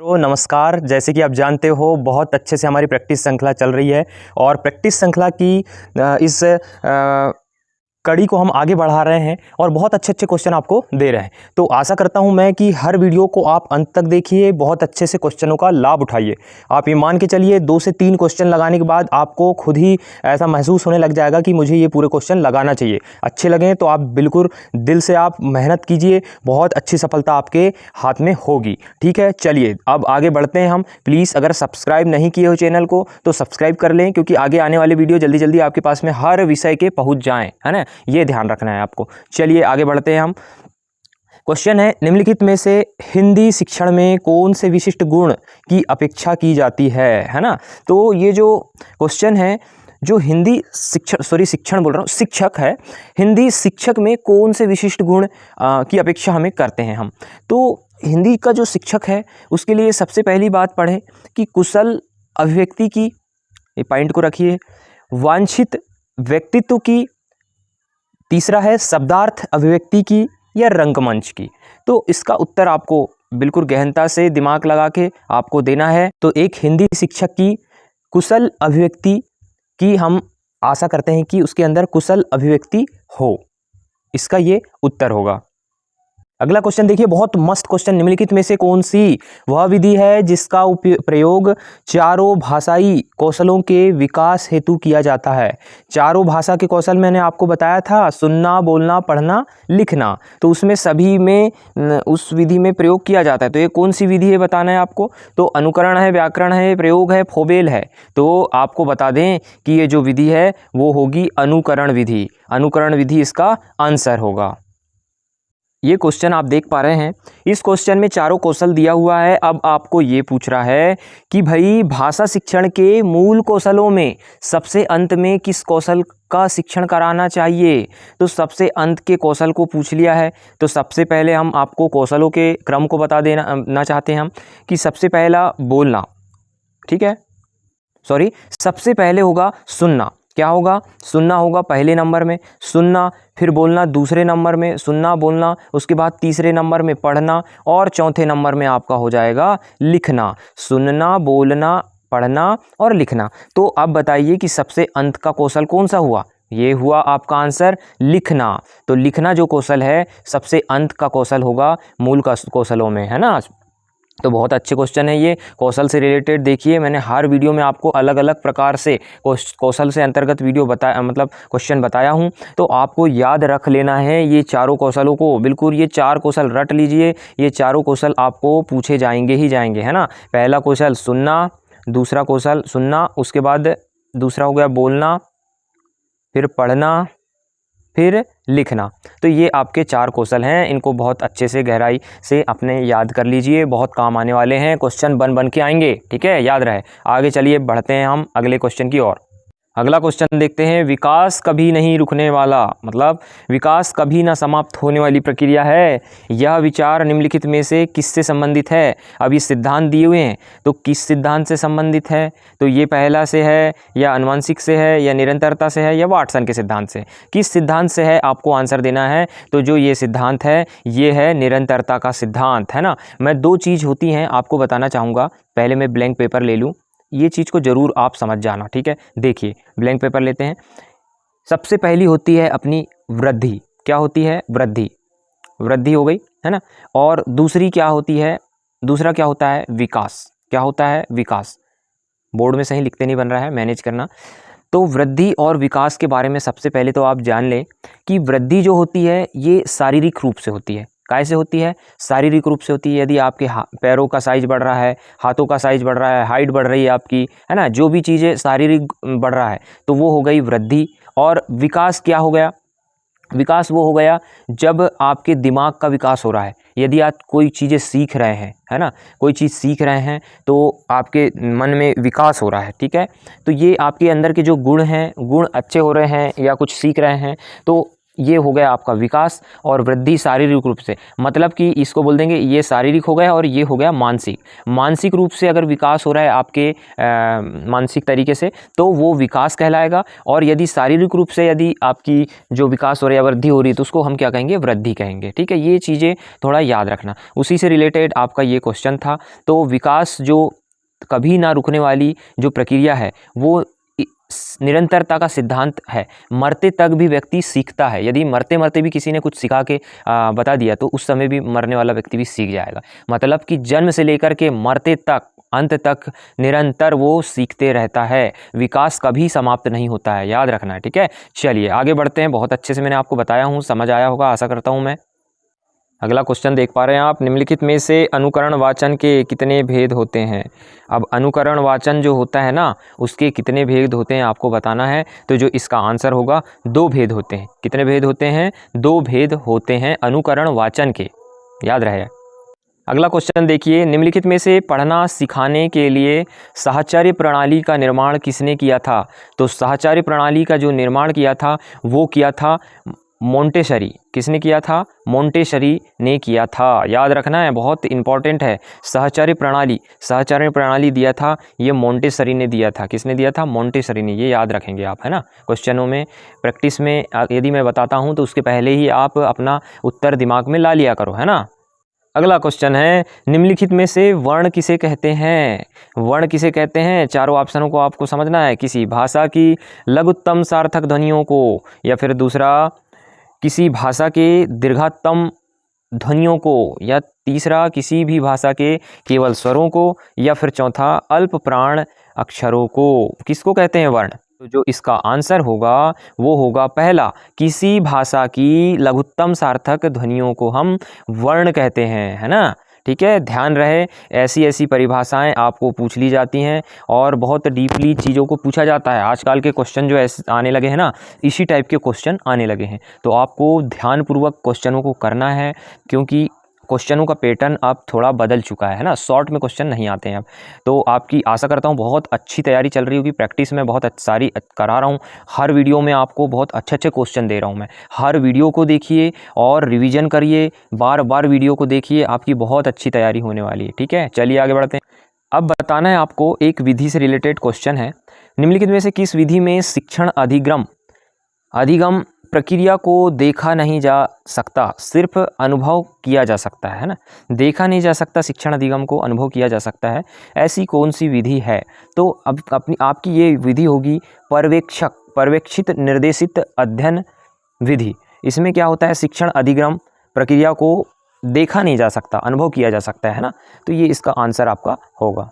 तो नमस्कार। जैसे कि आप जानते हो बहुत अच्छे से हमारी प्रैक्टिस श्रृंखला चल रही है और प्रैक्टिस श्रृंखला की इस कड़ी को हम आगे बढ़ा रहे हैं और बहुत अच्छे अच्छे क्वेश्चन आपको दे रहे हैं। तो आशा करता हूं मैं कि हर वीडियो को आप अंत तक देखिए, बहुत अच्छे से क्वेश्चनों का लाभ उठाइए। आप ये मान के चलिए 2 से 3 क्वेश्चन लगाने के बाद आपको खुद ही ऐसा महसूस होने लग जाएगा कि मुझे ये पूरे क्वेश्चन लगाना चाहिए। अच्छे लगें तो आप बिल्कुल दिल से आप मेहनत कीजिए, बहुत अच्छी सफलता आपके हाथ में होगी। ठीक है, चलिए अब आगे बढ़ते हैं हम। प्लीज़ अगर सब्सक्राइब नहीं किए हो चैनल को तो सब्सक्राइब कर लें, क्योंकि आगे आने वाले वीडियो जल्दी जल्दी आपके पास में हर विषय के पहुँच जाएँ, है ना, ये ध्यान रखना है आपको। चलिए आगे बढ़ते हैं हम। क्वेश्चन है, निम्नलिखित में से हिंदी शिक्षण में कौन से विशिष्ट गुण की अपेक्षा की जाती है ना। तो ये जो क्वेश्चन है, जो हिंदी शिक्षण बोल रहा हूँ, शिक्षक है, हिंदी शिक्षक में कौन से विशिष्ट गुण की अपेक्षा हमें करते हैं हम। तो हिंदी का जो शिक्षक है उसके लिए सबसे पहली बात पढ़ें कि कुशल अभिव्यक्ति की, ये पॉइंट को रखिए, वांछित व्यक्तित्व की, तीसरा है शब्दार्थ अभिव्यक्ति की या रंगमंच की। तो इसका उत्तर आपको बिल्कुल गहनता से दिमाग लगा के आपको देना है। तो एक हिंदी शिक्षक की कुशल अभिव्यक्ति की हम आशा करते हैं कि उसके अंदर कुशल अभिव्यक्ति हो, इसका ये उत्तर होगा। अगला क्वेश्चन देखिए, बहुत मस्त क्वेश्चन। निम्नलिखित में से कौन सी वह विधि है जिसका प्रयोग चारों भाषाई कौशलों के विकास हेतु किया जाता है। चारों भाषा के कौशल मैंने आपको बताया था, सुनना, बोलना, पढ़ना, लिखना। तो उसमें सभी में उस विधि में प्रयोग किया जाता है। तो ये कौन सी विधि है बताना है आपको। तो अनुकरण है, व्याकरण है, प्रयोग है, फोबेल है। तो आपको बता दें कि ये जो विधि है वो होगी अनुकरण विधि। अनुकरण विधि इसका आंसर होगा। ये क्वेश्चन आप देख पा रहे हैं, इस क्वेश्चन में चारों कौशल दिया हुआ है। अब आपको ये पूछ रहा है कि भाई भाषा शिक्षण के मूल कौशलों में सबसे अंत में किस कौशल का शिक्षण कराना चाहिए। तो सबसे अंत के कौशल को पूछ लिया है। तो सबसे पहले हम आपको कौशलों के क्रम को बता देना चाहते हैं हम कि सबसे पहला बोलना, ठीक है, सबसे पहले होगा सुनना। क्या होगा? सुनना होगा पहले नंबर में, सुनना, फिर बोलना दूसरे नंबर में, सुनना बोलना, उसके बाद तीसरे नंबर में पढ़ना और चौथे नंबर में आपका हो जाएगा लिखना। सुनना, बोलना, पढ़ना और लिखना। तो अब बताइए कि सबसे अंत का कौशल कौन सा हुआ। ये हुआ आपका आंसर लिखना। तो लिखना जो कौशल है सबसे अंत का कौशल होगा मूल का कौशलों में, है ना। तो बहुत अच्छे क्वेश्चन है ये, कौशल से रिलेटेड। देखिए मैंने हर वीडियो में आपको अलग अलग प्रकार से कौशल से अंतर्गत वीडियो क्वेश्चन बताया हूँ। तो आपको याद रख लेना है ये चारों कौशलों को, बिल्कुल ये 4 कौशल रट लीजिए। ये चारों कौशल आपको पूछे जाएंगे ही जाएंगे, है ना। पहला कौशल सुनना, दूसरा कौशल सुनना, उसके बाद दूसरा हो गया बोलना, फिर पढ़ना, फिर लिखना। तो ये आपके 4 कौशल हैं, इनको बहुत अच्छे से गहराई से अपने याद कर लीजिए, बहुत काम आने वाले हैं, क्वेश्चन बन के आएंगे, ठीक है, याद रहे। आगे चलिए बढ़ते हैं हम अगले क्वेश्चन की ओर। अगला क्वेश्चन देखते हैं, विकास कभी नहीं रुकने वाला, मतलब विकास कभी ना समाप्त होने वाली प्रक्रिया है। यह विचार निम्नलिखित में से किससे संबंधित है। अब ये सिद्धांत दिए हुए हैं, तो किस सिद्धांत से संबंधित है। तो ये पहला से है या अनुवांशिक से है या निरंतरता से है या वाटसन के सिद्धांत से। किस सिद्धांत से है आपको आंसर देना है। तो जो ये सिद्धांत है ये है निरंतरता का सिद्धांत, है ना। मैं 2 चीज़ होती हैं आपको बताना चाहूँगा। पहले मैं ब्लैंक पेपर ले लूँ, ये चीज़ को ज़रूर आप समझ जाना, ठीक है। देखिए ब्लैंक पेपर लेते हैं। सबसे पहली होती है अपनी वृद्धि। क्या होती है? वृद्धि। वृद्धि हो गई, है ना। और दूसरी क्या होती है, दूसरा क्या होता है? विकास। क्या होता है? विकास। बोर्ड में सही लिखते नहीं बन रहा है, मैनेज करना। तो वृद्धि और विकास के बारे में सबसे पहले तो आप जान लें कि वृद्धि जो होती है ये शारीरिक रूप से होती है। कैसे होती है? शारीरिक रूप से होती है। यदि आपके पैरों का साइज बढ़ रहा है, हाथों का साइज बढ़ रहा है, हाइट बढ़ रही है आपकी, है ना, जो भी चीज़ें शारीरिक बढ़ रहा है तो वो हो गई वृद्धि। और विकास क्या हो गया? विकास वो हो गया जब आपके दिमाग का विकास हो रहा है। यदि आप कोई चीज़ें सीख रहे हैं, है ना, कोई चीज़ सीख रहे हैं तो आपके मन में विकास हो रहा है, ठीक है। तो ये आपके अंदर के जो गुण हैं, गुण अच्छे हो रहे हैं या कुछ सीख रहे हैं तो ये हो गया आपका विकास और वृद्धि शारीरिक रूप से, मतलब कि इसको बोल देंगे ये शारीरिक हो गया और ये हो गया मानसिक। मानसिक रूप से अगर विकास हो रहा है आपके मानसिक तरीके से तो वो विकास कहलाएगा, और यदि शारीरिक रूप से यदि आपकी जो विकास हो रहा है वृद्धि हो रही है तो उसको हम क्या कहेंगे, वृद्धि कहेंगे। ठीक है, ये चीज़ें थोड़ा याद रखना, उसी से रिलेटेड आपका ये क्वेश्चन था। तो विकास जो कभी ना रुकने वाली जो प्रक्रिया है वो निरंतरता का सिद्धांत है। मरते तक भी व्यक्ति सीखता है, यदि मरते मरते भी किसी ने कुछ सिखा के बता दिया तो उस समय भी मरने वाला व्यक्ति भी सीख जाएगा। मतलब कि जन्म से लेकर के मरते तक, अंत तक निरंतर वो सीखते रहता है, विकास कभी समाप्त नहीं होता है, याद रखना है। ठीक है, चलिए आगे बढ़ते हैं। बहुत अच्छे से मैंने आपको बताया हूँ, समझ आया होगा आशा करता हूँ मैं। अगला क्वेश्चन देख पा रहे हैं आप, निम्नलिखित में से अनुकरण वाचन के कितने भेद होते हैं। अब अनुकरण वाचन जो होता है ना उसके कितने भेद होते हैं आपको बताना है। तो जो इसका आंसर होगा 2 भेद होते हैं। कितने भेद होते हैं, 2 भेद होते हैं अनुकरण वाचन के, याद रहे। अगला क्वेश्चन देखिए, निम्नलिखित में से पढ़ना सिखाने के लिए साहचर्य प्रणाली का निर्माण किसने किया था। तो साहचर्य प्रणाली का जो निर्माण किया था वो किया था मोंटेसरी। किसने किया था, मोंटेसरी ने किया था, याद रखना है, बहुत इंपॉर्टेंट है। साहचर्य प्रणाली दिया था ये मोंटेसरी ने दिया था। किसने दिया था, मोंटेसरी ने, ये याद रखेंगे आप, है ना। क्वेश्चनों में प्रैक्टिस में यदि मैं बताता हूँ तो उसके पहले ही आप अपना उत्तर दिमाग में ला लिया करो, है ना। अगला क्वेश्चन है, निम्नलिखित में से वर्ण किसे कहते हैं। वर्ण किसे कहते हैं, चारों ऑप्शनों को आपको समझना है। किसी भाषा की लघुत्तम सार्थक ध्वनियों को, या फिर दूसरा किसी भाषा के दीर्घतम ध्वनियों को, या तीसरा किसी भी भाषा के केवल स्वरों को, या फिर चौथा अल्प प्राण अक्षरों को। किसको कहते हैं वर्ण। तो जो इसका आंसर होगा वो होगा पहला, किसी भाषा की लघुत्तम सार्थक ध्वनियों को हम वर्ण कहते हैं, है ना। ठीक है, ध्यान रहे, ऐसी ऐसी परिभाषाएं आपको पूछ ली जाती हैं और बहुत डीपली चीज़ों को पूछा जाता है। आजकल के क्वेश्चन जो ऐसे आने लगे हैं ना, इसी टाइप के क्वेश्चन आने लगे हैं, तो आपको ध्यानपूर्वक क्वेश्चनों को करना है, क्योंकि क्वेश्चनों का पैटर्न अब थोड़ा बदल चुका है ना, शॉर्ट में क्वेश्चन नहीं आते हैं अब। तो आपकी आशा करता हूँ बहुत अच्छी तैयारी चल रही होगी, प्रैक्टिस में बहुत सारी करा रहा हूँ। हर वीडियो में आपको बहुत अच्छे अच्छे क्वेश्चन दे रहा हूँ मैं। हर वीडियो को देखिए और रिवीजन करिए, बार बार वीडियो को देखिए, आपकी बहुत अच्छी तैयारी होने वाली है। ठीक है, चलिए आगे बढ़ते हैं। अब बताना है आपको, एक विधि से रिलेटेड क्वेश्चन है, निम्नलिखित में से किस विधि में शिक्षण अधिगम प्रक्रिया को देखा नहीं जा सकता, सिर्फ अनुभव किया जा सकता है ना। देखा नहीं जा सकता, शिक्षण अधिगम को अनुभव किया जा सकता है, ऐसी कौन सी विधि है। तो अब आपकी ये विधि होगी पर्यवेक्षित निर्देशित अध्ययन विधि। इसमें क्या होता है, शिक्षण अधिगम प्रक्रिया को देखा नहीं जा सकता, अनुभव किया जा सकता है ना। तो ये इसका आंसर आपका होगा।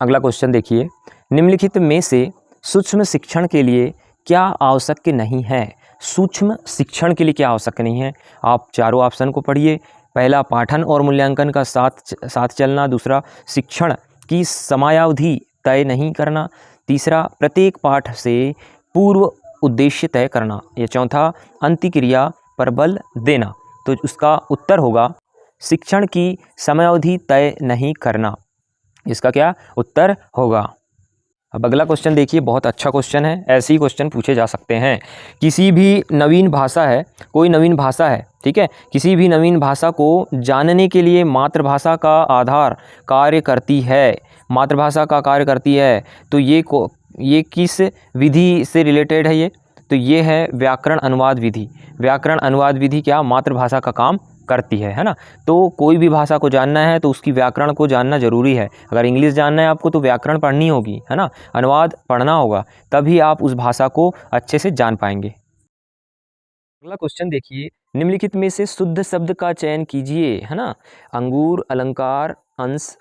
अगला क्वेश्चन देखिए, निम्नलिखित में से सूक्ष्म शिक्षण के लिए क्या आवश्यक नहीं है। सूक्ष्म शिक्षण के लिए क्या आवश्यक नहीं है, आप चारों ऑप्शन को पढ़िए। पहला, पाठन और मूल्यांकन का साथ चलना। दूसरा, शिक्षण की समयावधि तय नहीं करना। तीसरा, प्रत्येक पाठ से पूर्व उद्देश्य तय करना। या चौथा, अंतिक्रिया पर बल देना। तो उसका उत्तर होगा शिक्षण की समयावधि तय नहीं करना, इसका क्या उत्तर होगा। अब अगला क्वेश्चन देखिए, बहुत अच्छा क्वेश्चन है, ऐसे ही क्वेश्चन पूछे जा सकते हैं। किसी भी नवीन भाषा है, कोई नवीन भाषा है, ठीक है, किसी भी नवीन भाषा को जानने के लिए मातृभाषा का आधार कार्य करती है, मातृभाषा का कार्य करती है। तो ये किस विधि से रिलेटेड है ये, तो ये है व्याकरण अनुवाद विधि। व्याकरण अनुवाद विधि क्या मातृभाषा का काम करती है ना। तो कोई भी भाषा को जानना है तो उसकी व्याकरण को जानना जरूरी है। अगर इंग्लिश जानना है आपको तो व्याकरण पढ़नी होगी, है ना, अनुवाद पढ़ना होगा, तभी आप उस भाषा को अच्छे से जान पाएंगे। अगला क्वेश्चन देखिए, निम्नलिखित में से शुद्ध शब्द का चयन कीजिए, है ना। अंगूर, अलंकार, अंश,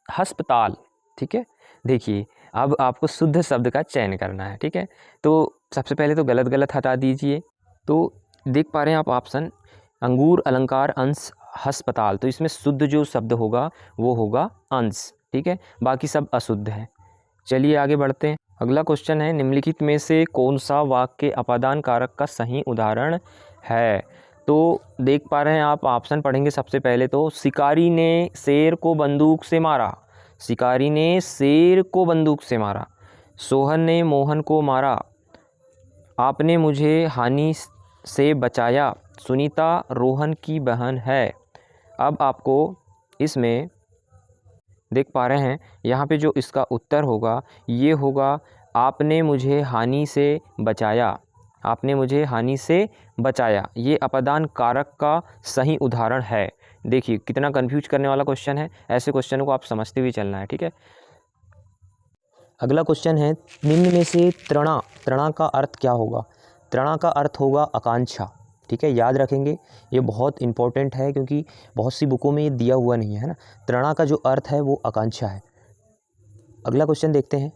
अस्पताल। ठीक है, देखिए अब आपको शुद्ध शब्द का चयन करना है। ठीक है, तो सबसे पहले तो गलत हटा दीजिए। तो देख पा रहे हैं आप ऑप्शन, अंगूर, अलंकार, अंश, अस्पताल। तो इसमें शुद्ध जो शब्द होगा वो होगा अंश। ठीक है, बाकी सब अशुद्ध है। चलिए आगे बढ़ते हैं। अगला क्वेश्चन है, निम्नलिखित में से कौन सा वाक्य अपादान कारक का सही उदाहरण है। तो देख पा रहे हैं आप, ऑप्शन पढ़ेंगे सबसे पहले तो, शिकारी ने शेर को बंदूक से मारा, शिकारी ने शेर को बंदूक से मारा। सोहन ने मोहन को मारा, आपने मुझे हानि से बचाया। सुनीता रोहन की बहन है। अब आपको इसमें देख पा रहे हैं यहाँ पे जो इसका उत्तर होगा ये होगा आपने मुझे हानि से बचाया। आपने मुझे हानि से बचाया, ये अपदान कारक का सही उदाहरण है। देखिए कितना कंफ्यूज करने वाला क्वेश्चन है, ऐसे क्वेश्चन को आप समझते हुए चलना है, ठीक है। अगला क्वेश्चन है निम्न में से तृणा का अर्थ क्या होगा। तृणा का अर्थ होगा आकांक्षा, ठीक है, याद रखेंगे, ये बहुत इंपॉर्टेंट है क्योंकि बहुत सी बुकों में ये दिया हुआ नहीं है ना। तृणा का जो अर्थ है वो आकांक्षा है। अगला क्वेश्चन देखते हैं।